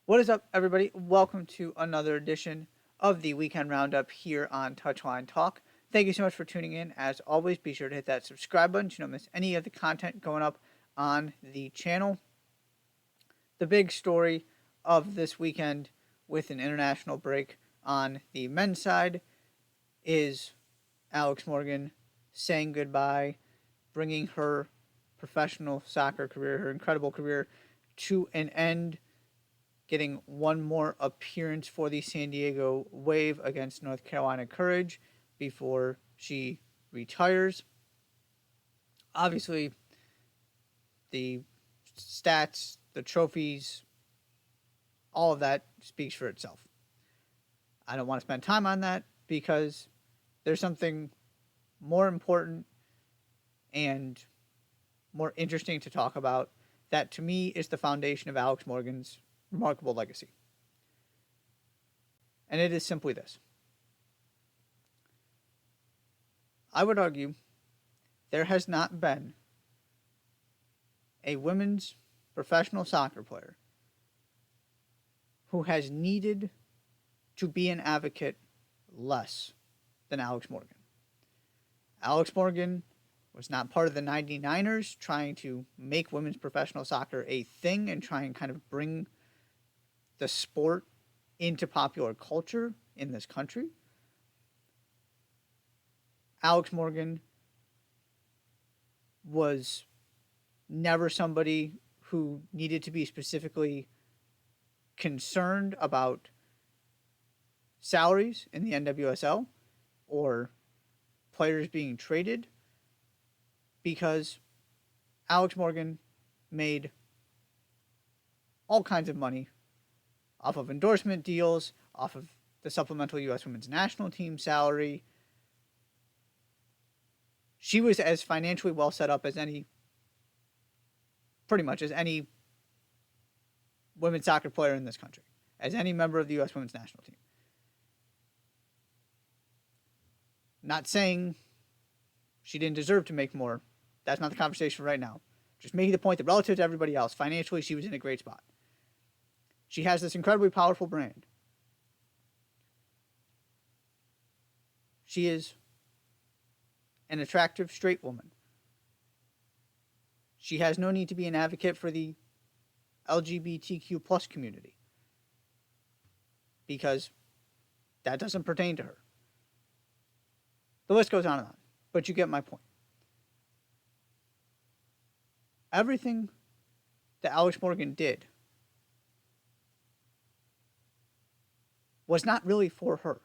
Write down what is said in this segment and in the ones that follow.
What is up, everybody? Welcome to another edition of the Weekend Roundup here on Touchline Talk. Thank you so much for tuning in. As always, be sure to hit that subscribe button so you don't miss any of the content going up on the channel. The big story of this weekend, with an international break on the men's side, is Alex Morgan saying goodbye, bringing her professional soccer career, her incredible career, to an end, getting one more appearance for the San Diego Wave against North Carolina Courage before she retires. Obviously, the stats, the trophies, all of that speaks for itself. I don't want to spend time on that because there's something more important and more interesting to talk about that, to me, is the foundation of Alex Morgan's remarkable legacy. And it is simply this: I would argue there has not been a women's professional soccer player who has needed to be an advocate less than Alex Morgan. Alex Morgan was not part of the 99ers trying to make women's professional soccer a thing and try and kind of bring the sport into popular culture in this country. Alex Morgan was never somebody who needed to be specifically concerned about salaries in the NWSL or players being traded, because Alex Morgan made all kinds of money off of endorsement deals, off of the supplemental U.S. women's national team salary. She was as financially well set up as pretty much as any women's soccer player in this country, as any member of the U.S. women's national team. Not saying she didn't deserve to make more. That's not the conversation right now. Just making the point that relative to everybody else, financially, she was in a great spot. She has this incredibly powerful brand. She is an attractive straight woman. She has no need to be an advocate for the LGBTQ plus community, because that doesn't pertain to her. The list goes on and on, but you get my point. Everything that Alex Morgan did was not really for her.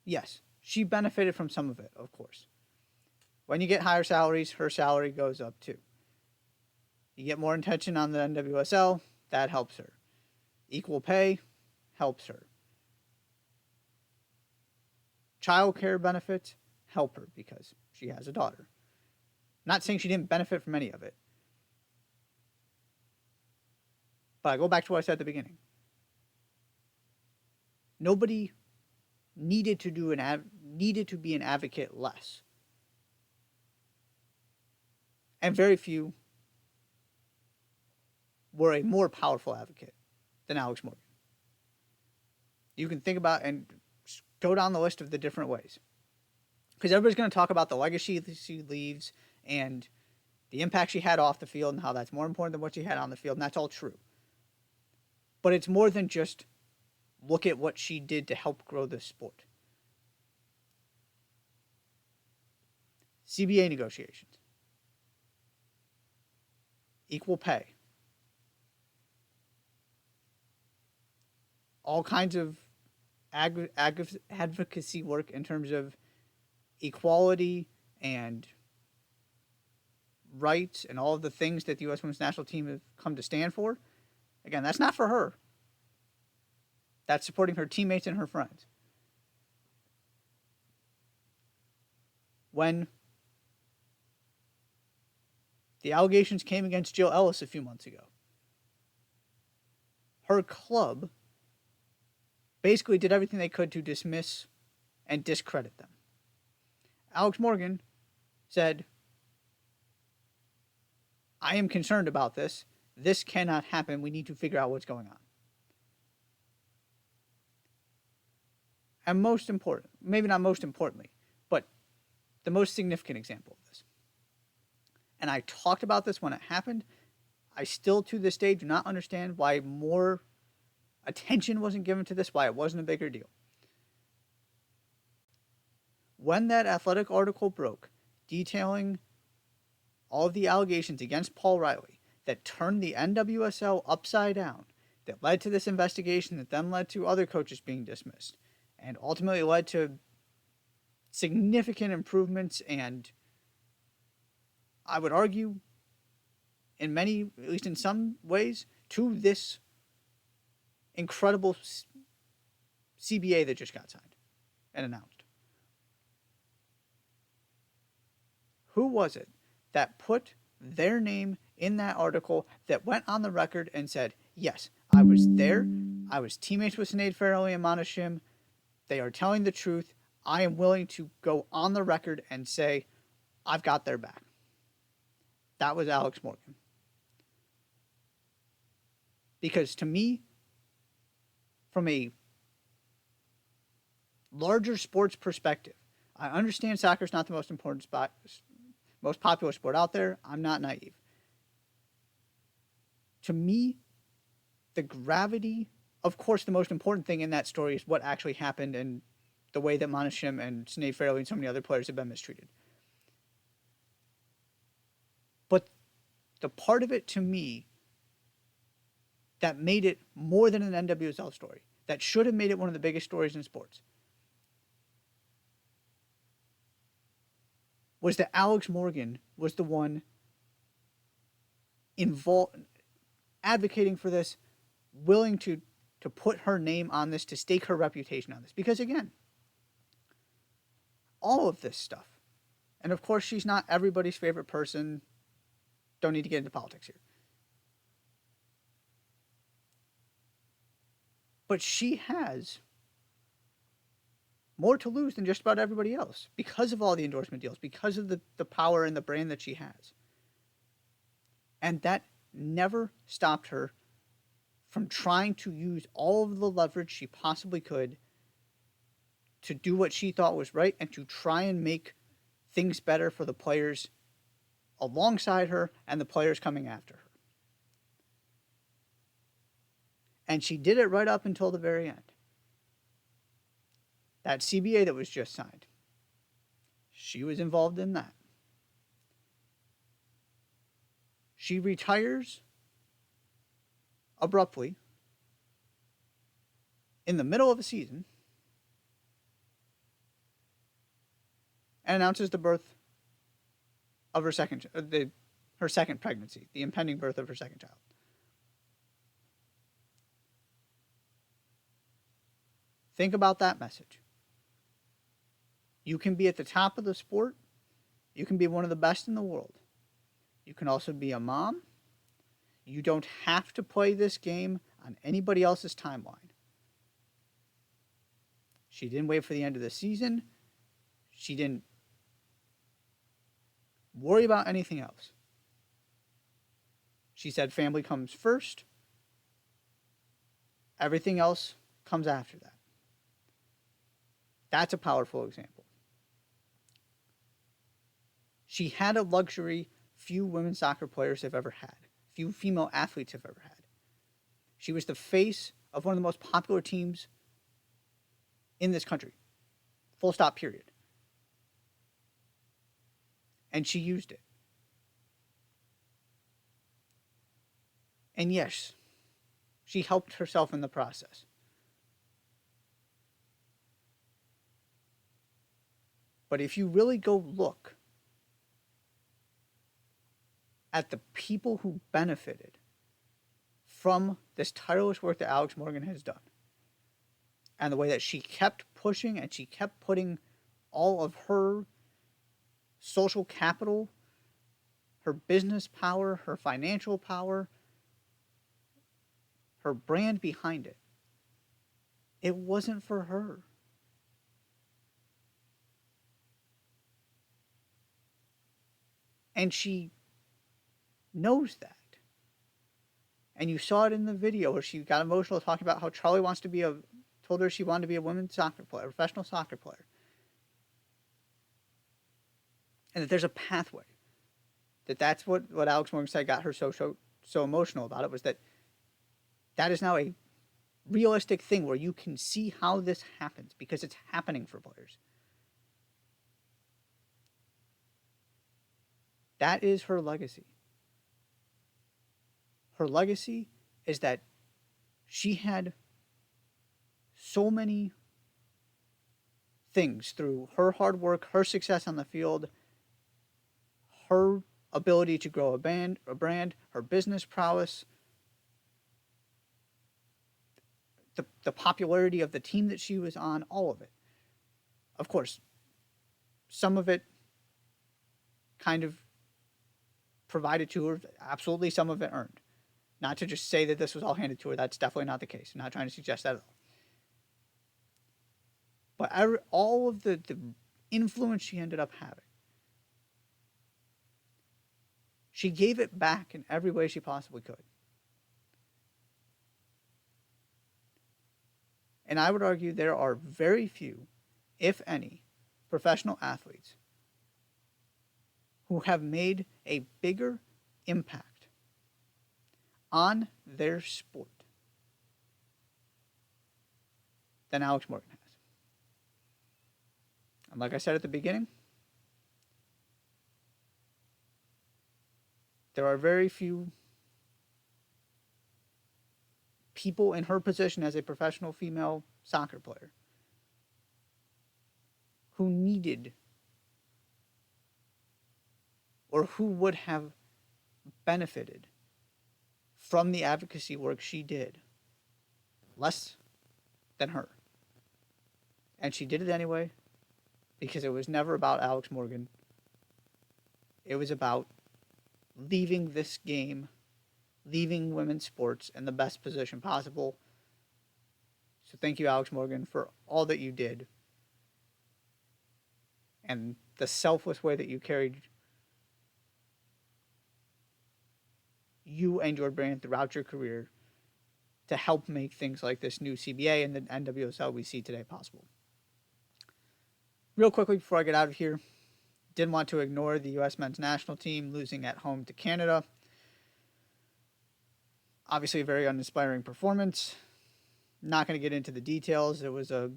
Yes, she benefited from some of it, of course. When you get higher salaries, her salary goes up too. You get more attention on the NWSL, that helps her. Equal pay helps her. Childcare benefits help her because she has a daughter. Not saying she didn't benefit from any of it. But I go back to what I said at the beginning. Nobody needed to be an advocate less. And very few were a more powerful advocate than Alex Morgan. You can think about and go down the list of the different ways, because everybody's going to talk about the legacy she leaves and the impact she had off the field and how that's more important than what she had on the field, and that's all true. But it's more than just look at what she did to help grow this sport. CBA negotiations, equal pay, all kinds of advocacy work in terms of equality and rights and all of the things that the U.S. women's national team have come to stand for. Again, that's not for her. That's supporting her teammates and her friends. When the allegations came against Jill Ellis a few months ago, her club basically did everything they could to dismiss and discredit them. Alex Morgan said, I am concerned about this. This cannot happen. We need to figure out what's going on. And most important, maybe not most importantly, but the most significant example of this. And I talked about this when it happened. I still to this day do not understand why more attention wasn't given to this, why it wasn't a bigger deal. When that Athletic article broke, detailing all of the allegations against Paul Riley that turned the NWSL upside down, that led to this investigation, that then led to other coaches being dismissed, and ultimately led to significant improvements and, I would argue, in many, at least in some ways, to this incredible CBA that just got signed and announced. Who was it that put their name in that article, that went on the record and said, yes, I was there. I was teammates with Sinead Farrelly and Mana Shim. They are telling the truth. I am willing to go on the record and say, I've got their back. That was Alex Morgan. Because to me, from a larger sports perspective, I understand soccer is not the most important spot, most popular sport out there. I'm not naive. To me, the gravity, of course, the most important thing in that story is what actually happened and the way that Mana Shim and Sinead Farrelly and so many other players have been mistreated. But the part of it to me that made it more than an NWSL story, that should have made it one of the biggest stories in sports, was that Alex Morgan was the one involved, advocating for this, willing to put her name on this, to stake her reputation on this. Because again, all of this stuff, and of course she's not everybody's favorite person, don't need to get into politics here, but she has more to lose than just about everybody else because of all the endorsement deals, because of the power and the brand that she has. And that never stopped her from trying to use all of the leverage she possibly could to do what she thought was right and to try and make things better for the players alongside her and the players coming after her. And she did it right up until the very end. That CBA that was just signed, she was involved in that. She retires abruptly in the middle of a season and announces the birth of her second pregnancy, the impending birth of her second child. Think about that message. You can be at the top of the sport. You can be one of the best in the world. You can also be a mom. You don't have to play this game on anybody else's timeline. She didn't wait for the end of the season. She didn't worry about anything else. She said family comes first. Everything else comes after that. That's a powerful example. She had a luxury few women's soccer players have ever had, few female athletes have ever had. She was the face of one of the most popular teams in this country. Full stop, period. And she used it. And yes, she helped herself in the process. But if you really go look at the people who benefited from this tireless work that Alex Morgan has done, and the way that she kept pushing and she kept putting all of her social capital, her business power, her financial power, her brand behind it, it wasn't for her. And she knows that. And you saw it in the video where she got emotional talking about how Charlie wants to be a told her she wanted to be a women's soccer player, a professional soccer player. And that there's a pathway. That's what Alex Morgan said got her so emotional about it, was that is now a realistic thing where you can see how this happens because it's happening for players. That is her legacy. Her legacy is that she had so many things through her hard work, her success on the field, her ability to grow a brand, her business prowess, the popularity of the team that she was on, all of it. Of course, some of it kind of provided to her, absolutely some of it earned. Not to just say that this was all handed to her, that's definitely not the case. I'm not trying to suggest that at all. But all of the influence she ended up having, she gave it back in every way she possibly could. And I would argue there are very few, if any, professional athletes who have made a bigger impact on their sport than Alex Morgan has. And like I said at the beginning, there are very few people in her position as a professional female soccer player who needed or who would have benefited from the advocacy work she did less than her. And she did it anyway because it was never about Alex Morgan. It was about leaving this game, leaving women's sports in the best position possible. So thank you, Alex Morgan, for all that you did and the selfless way that you carried you and your brand throughout your career to help make things like this new CBA and the NWSL we see today possible. Real quickly before I get out of here, didn't want to ignore the U.S. men's national team losing at home to Canada. Obviously a very uninspiring performance. Not going to get into the details. It was a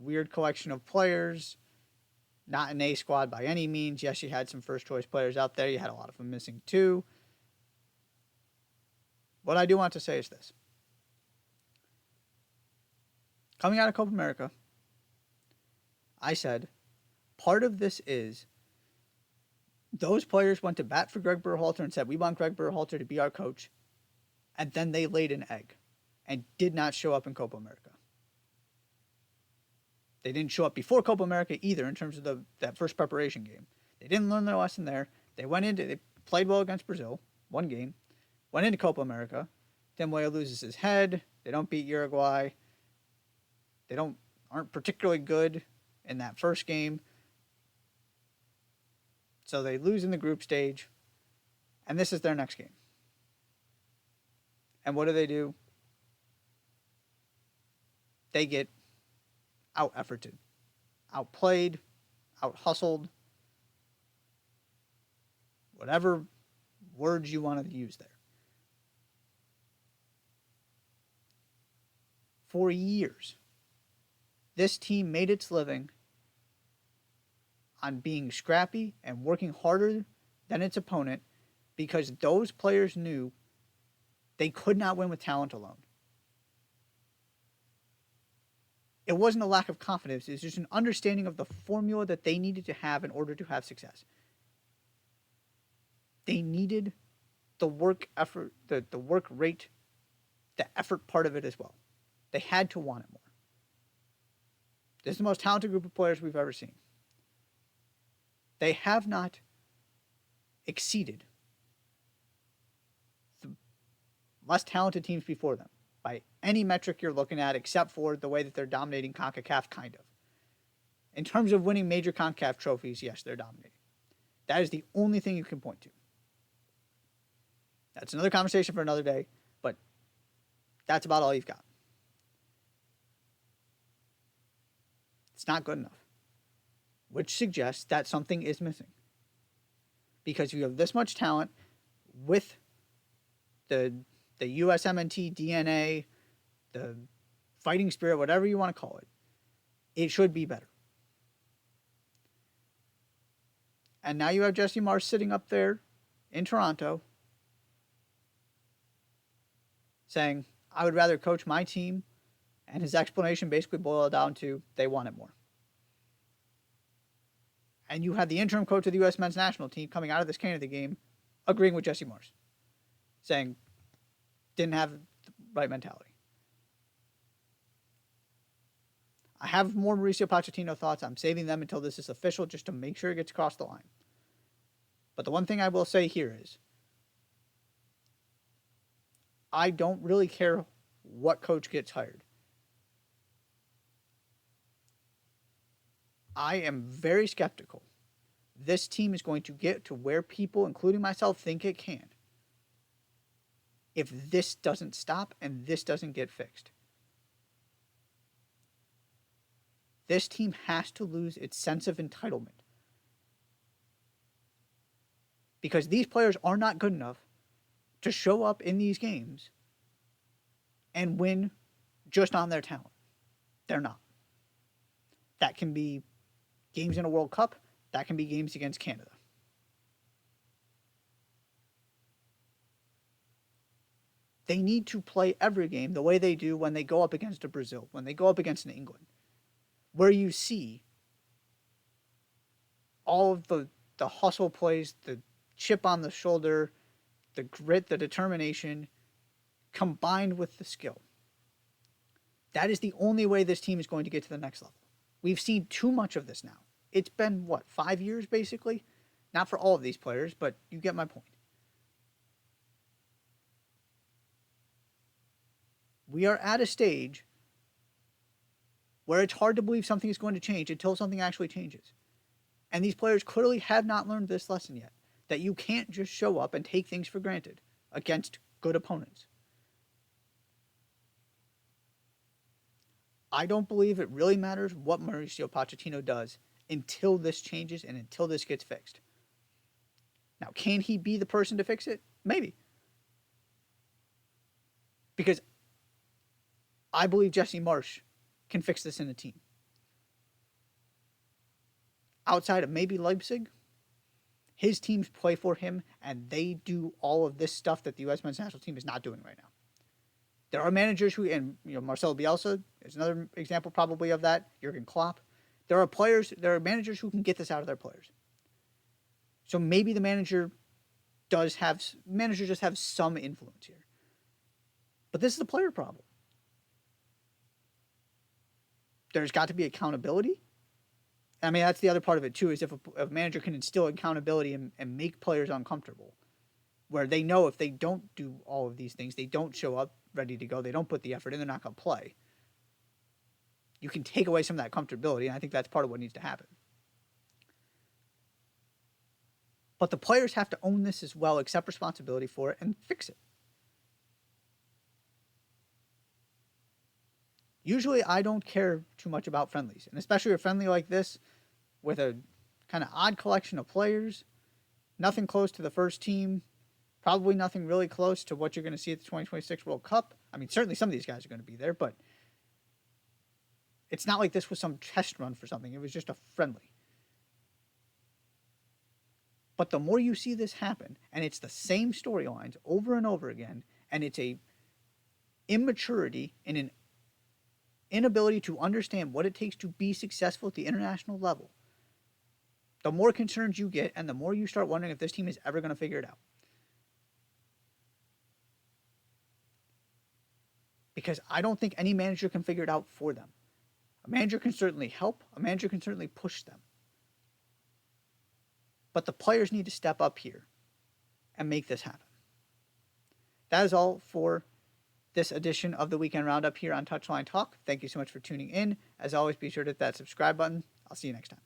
weird collection of players. Not an A squad by any means. Yes, you had some first choice players out there. You had a lot of them missing too. What I do want to say is this. Coming out of Copa America, I said, part of this is those players went to bat for Greg Berhalter and said, we want Greg Berhalter to be our coach. And then they laid an egg and did not show up in Copa America. They didn't show up before Copa America either in terms of that first preparation game. They didn't learn their lesson there. They played well against Brazil, one game, went into Copa America. Tim Weah loses his head. They don't beat Uruguay. They aren't particularly good in that first game. So they lose in the group stage. And this is their next game. And what do? They get out-efforted, outplayed, out-hustled, whatever words you want to use there. For years, this team made its living on being scrappy and working harder than its opponent because those players knew they could not win with talent alone. It wasn't a lack of confidence. It was just an understanding of the formula that they needed to have in order to have success. They needed the work effort, the work rate, the effort part of it as well. They had to want it more. This is the most talented group of players we've ever seen. They have not exceeded the less talented teams before them by any metric you're looking at, except for the way that they're dominating CONCACAF, kind of. In terms of winning major CONCACAF trophies, yes, they're dominating. That is the only thing you can point to. That's another conversation for another day, but that's about all you've got. It's not good enough, which suggests that something is missing. Because you have this much talent with the USMNT DNA, the fighting spirit, whatever you want to call it, it should be better. And now you have Jesse Marsh sitting up there in Toronto saying, I would rather coach my team. And his explanation basically boiled down to they wanted more. And you had the interim coach of the U.S. men's national team coming out of this Canada game agreeing with Jesse Marsh, saying didn't have the right mentality. I have more Mauricio Pochettino thoughts. I'm saving them until this is official just to make sure it gets across the line. But the one thing I will say here is I don't really care what coach gets hired. I am very skeptical this team is going to get to where people, including myself, think it can if this doesn't stop and this doesn't get fixed. This team has to lose its sense of entitlement. Because these players are not good enough to show up in these games and win just on their talent. They're not. That can be games in a World Cup. That can be games against Canada. They need to play every game the way they do when they go up against a Brazil, when they go up against an England, where you see all of the hustle plays, the chip on the shoulder, the grit, the determination, combined with the skill. That is the only way this team is going to get to the next level. We've seen too much of this now. It's been, 5 years basically? Not for all of these players, but you get my point. We are at a stage where it's hard to believe something is going to change until something actually changes. And these players clearly have not learned this lesson yet, that you can't just show up and take things for granted against good opponents. I don't believe it really matters what Mauricio Pochettino does until this changes and until this gets fixed. Now, can he be the person to fix it? Maybe. Because I believe Jesse Marsh can fix this in a team. Outside of maybe Leipzig, his teams play for him and they do all of this stuff that the U.S. men's national team is not doing right now. There are managers who, and Marcelo Bielsa is another example probably of that, Jurgen Klopp. There are managers who can get this out of their players. So maybe the manager just have some influence here. But this is a player problem. There's got to be accountability. I mean, that's the other part of it too, is if a manager can instill accountability and make players uncomfortable, where they know if they don't do all of these things, they don't show up ready to go, they don't put the effort in, they're not going to play. You can take away some of that comfortability, and I think that's part of what needs to happen. But the players have to own this as well, accept responsibility for it, and fix it. Usually, I don't care too much about friendlies, and especially a friendly like this with a kind of odd collection of players, nothing close to the first team, probably nothing really close to what you're going to see at the 2026 World Cup. I mean, certainly some of these guys are going to be there, but it's not like this was some test run for something. It was just a friendly. But the more you see this happen, and it's the same storylines over and over again, and it's a immaturity and an inability to understand what it takes to be successful at the international level, the more concerned you get, and the more you start wondering if this team is ever going to figure it out. Because I don't think any manager can figure it out for them. A manager can certainly help. A manager can certainly push them. But the players need to step up here and make this happen. That is all for this edition of the Weekend Roundup here on Touchline Talk. Thank you so much for tuning in. As always, be sure to hit that subscribe button. I'll see you next time.